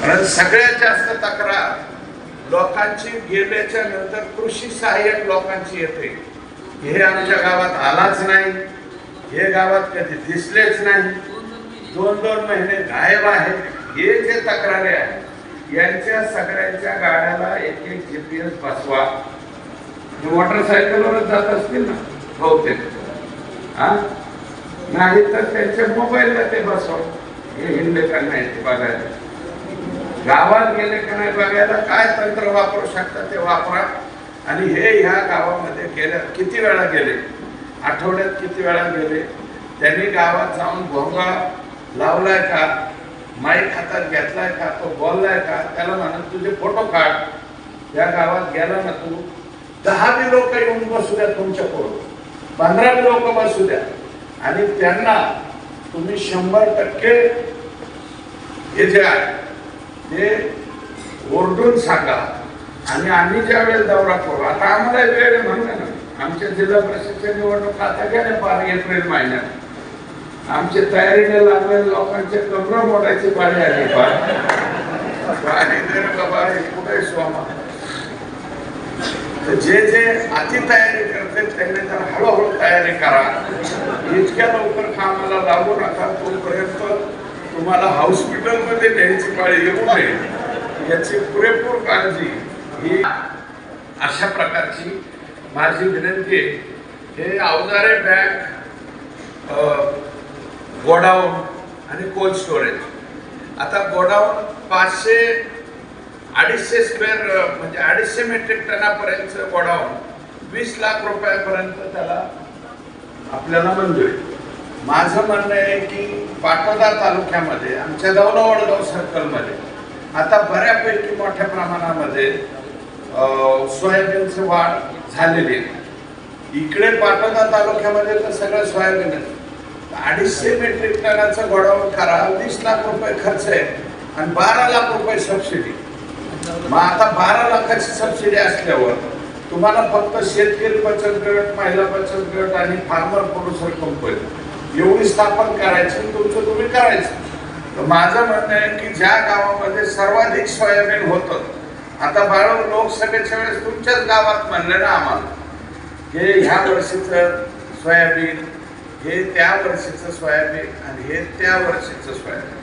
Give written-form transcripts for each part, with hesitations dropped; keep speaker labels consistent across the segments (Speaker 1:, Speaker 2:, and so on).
Speaker 1: कारण सगळ्यात जास्त तक्रार लोकांची गेल्याच्या नंतर कृषी सहाय्यक लोकांची येते, हे आमच्या गावात आलाच नाही, हे गावात कधी दिसलेच नाही, 2-2 महिने गायब आहे, हे जे तक्रारी आहेत यांच्या सगळ्यांच्या गाड्याला एक GPS बसवा. मोटरसायकलवरच जात असतील ना बहुतेक, नाही तर त्यांच्या मोबाईलला ते बसवा, हे हिंदे का नाही ते बघायला. गावात गेले का नाही बघायला काय तंत्र वापरू शकतात ते वापरा. आणि हे ह्या गावामध्ये गेल्या किती वेळा गेले, आठवड्यात किती वेळा गेले, त्यांनी गावात जाऊन भोंगा लावलाय का, माईक हातात घेतलाय का, तो बोललाय का, त्याला म्हणत तुझे फोटो काढ. या गावात गेला ना तू, 10 लोक येऊन बसू द्या तुमच्या पुढे, 15 लोक बसू द्या, आणि त्यांना तुम्ही 100% हे जे आहे ते ओरडून सांगा. आणि आम्ही ज्या वेळेस दौरा करू, आता आम्हाला वेळ म्हणलं ना, आमच्या जिल्हा परिषदच्या निवडणूक आता गेल्या 12 एप्रिल महिन्यात, आमच्या तयारीने लागलेल्या लोकांचे कमरा मोडायची पाळी आली. कुठे स्वामा, जे जे अति तयारी करते त्यांनी जर हळूहळू तयारी करा. इतक्या लवकर कामाला लागू नका, तोपर्यंत तुम्हाला हॉस्पिटलमध्ये न्यायची पाळी येऊ नये याची पुरेपूर काळजी ही अशा प्रकारची माझी विनंती आहे. हे अवजारे बँक, गोडाऊन आणि कोल्ड स्टोरेज, आता गोडाऊन 500-250 स्क्वेअर म्हणजे 250 मेट्रिक टनापर्यंत गोडाऊन 20 लाख रुपयापर्यंत त्याला आपल्याला मंजूर आहे. माझं म्हणणं आहे की पाटोदा तालुक्यामध्ये आमच्या दौला वडगाव सर्कलमध्ये आता बऱ्यापैकी मोठ्या प्रमाणामध्ये सोयाबीनची वाढ झालेली आहे. इकडे पाटोदा तालुक्यामध्ये तर सगळं सोयाबीन आहे. 250 मेट्रिक टनाचं गोडाऊन करा, 20 लाख रुपये खर्च आहे आणि 12 लाख रुपये सबसिडी. मग आता 12 लाखाची सबसिडी असल्यावर तुम्हाला फक्त शेतकरी बचत गट, महिला बचत गट आणि फार्मर प्रोड्युसर कंपनी एवढी स्थापन करायची, तुमचं तुम्ही करायचं. तर माझं म्हणणं आहे की ज्या गावामध्ये सर्वाधिक सोयाबीन होतं, आता बाळू लोकसभेच्या वेळेस तुमच्याच गावात म्हणलं ना आम्हाला हे ह्या वर्षीचं सोयाबीन, हे त्या वर्षीचं सोयाबीन आणि हे त्या वर्षीचं सोयाबीन,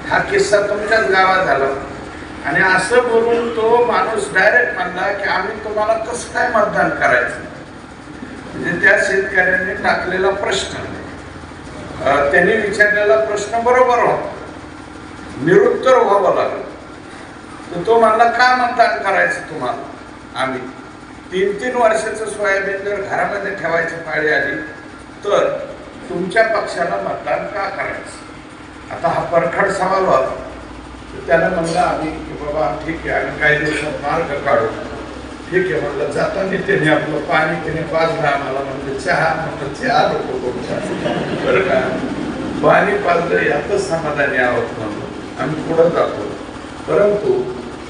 Speaker 1: हा किस्सा तुमच्याच गावात झाला. आणि असं बोलून तो माणूस डायरेक्ट म्हणला की आम्ही तुम्हाला कसं काय मतदान करायचं. म्हणजे त्या शेतकऱ्यांनी टाकलेला प्रश्न, त्यांनी विचारलेला प्रश्न बरोबर होता, निरुत्तर व्हावं लागलं. तर तो म्हणला का मतदान करायचं तुम्हाला, आम्ही 3-3 वर्षाचं सोयाबीन जर घरामध्ये ठेवायची पाळी आली तर तुमच्या पक्षाला मतदान का करायचं. आता हा परखड सवाल होता. त्याला म्हणलं आम्ही की बाबा ठीक आहे, आम्ही काही दिवसात मार्ग काढू. ठीक आहे म्हणलं, जाताना त्याने आपलं पाणी त्याने पाजलं आम्हाला, म्हणजे चहा म्हणलं चहा नको बरं का, पाणी पाजलं यातच समाधानी आहोत म्हणून आम्ही पुढं जातो. परंतु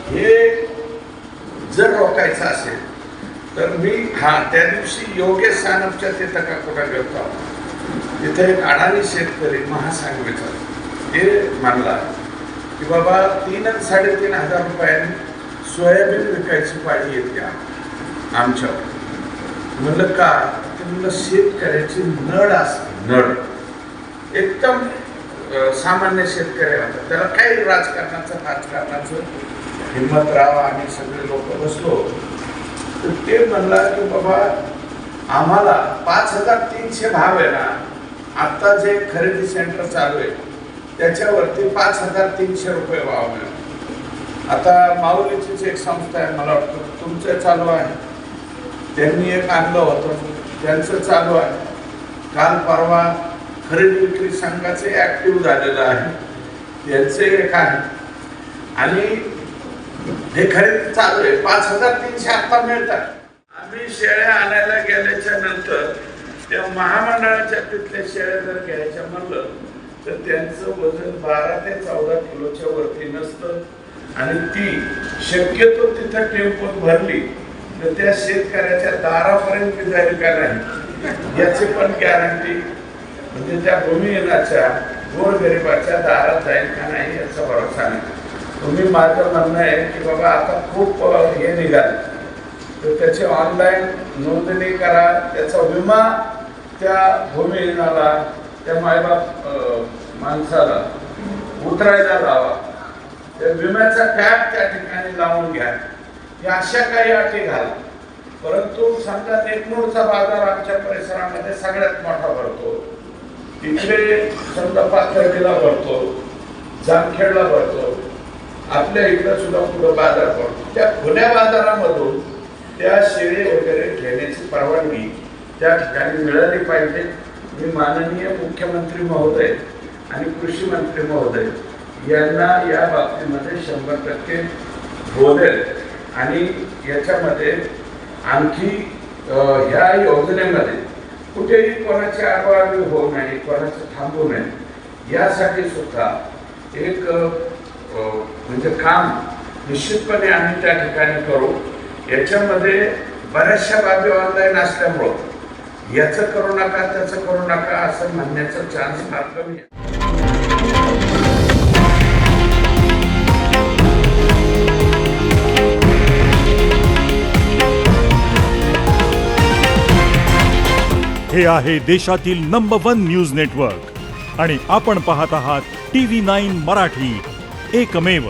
Speaker 1: हे जर रोखायचं असेल तर मी त्या दिवशी योगेश सानपच्या तिथं का कुठं गेलो, तिथे एक अडाणी शेतकरी महासांगवीचा हे म्हणला की बाबा 3-3.5 हजार रुपयांनी सोयाबीन विकायची पाळी येते आमच्यावर. म्हणलं का, ते म्हणलं शेतकऱ्याची नड असते, नड एकदम सामान्य शेतकरी होता, त्याला काही राजकारणाचं हिम्मतराव आम्ही सगळे लोक बसलो. तर ते म्हणला की बाबा आम्हाला 5,300 भाव आहे ना, आता जे खरेदी सेंटर चालू आहे त्याच्यावरती 5,300 रुपये भाव मिळाला. आता माऊलीचीच एक संस्था आहे, मला वाटतं तुमचं चालू आहे, त्यांनी एक आणलं होतं, त्यांचं चालू आहे. काल परवा खरेदी विक्री संघाचे ऍक्टिव्ह झालेलं आहे, त्यांचे एक आहे. आणि हे खरेदी चालू आहे. 5,300 आता मिळतात. आम्ही शेळ्या आणायला गेल्याच्या नंतर त्या महामंडळाच्या तिथल्या शेळ्या जर घ्यायच्या म्हणलं तर त्यांचं वजन 12 ते 14 किलोच्या वरती नसतं. आणि ती शक्यतो तिथं टेम्पोत भरली तर त्या शेतकऱ्याच्या दारापर्यंत जाईल का नाही याची पण गॅरंटी, म्हणजे त्या भूमिहीनाच्या गोरगरिबाच्या दारात जाईल का नाही याचा भरोसा नाही. तुम्ही माझं म्हणणं आहे की बाबा आता खूप हे निघाल तर त्याची ऑनलाईन नोंदणी करा, त्याचा विमा त्या भूमिहीनाला, त्या मायबाप माणसाला उतरायला लावा, त्या विम्याचा कॅप त्या ठिकाणी लावून घ्या. या अशा काही अटी घाला. परंतु समजा नेकनूरचा बाजार आमच्या परिसरामध्ये सगळ्यात मोठा भरतो, इकडे समजा पाथर्डीला भरतो, जामखेडला भरतो, आपल्या इकडे सुद्धा पुढं बाजार भरतो. त्या खुल्या बाजारामधून त्या शेळी वगैरे घेण्याची परवानगी त्या ठिकाणी मिळाली पाहिजे. मी माननीय मुख्यमंत्री महोदय आणि कृषी मंत्री महोदय यांना या बाबतीमध्ये 100% बोलेल आणि याच्यामध्ये आणखी ह्या योजनेमध्ये कुठेही कोणाची आडवाळी होऊ नये, कोणाचं थांबू नये यासाठी सुद्धा एक म्हणजे काम निश्चितपणे आम्ही त्या ठिकाणी करू. याच्यामध्ये बऱ्याचशा बाबी ऑनलाईन असल्यामुळं याचं करू नका त्याचं करू नका असं म्हणण्याचा चान्स फार कमी आहे.
Speaker 2: हे आहे देशातील नंबर 1 न्यूज नेटवर्क आणि आपण पाहत आहात TV9 मराठी, एकमेव.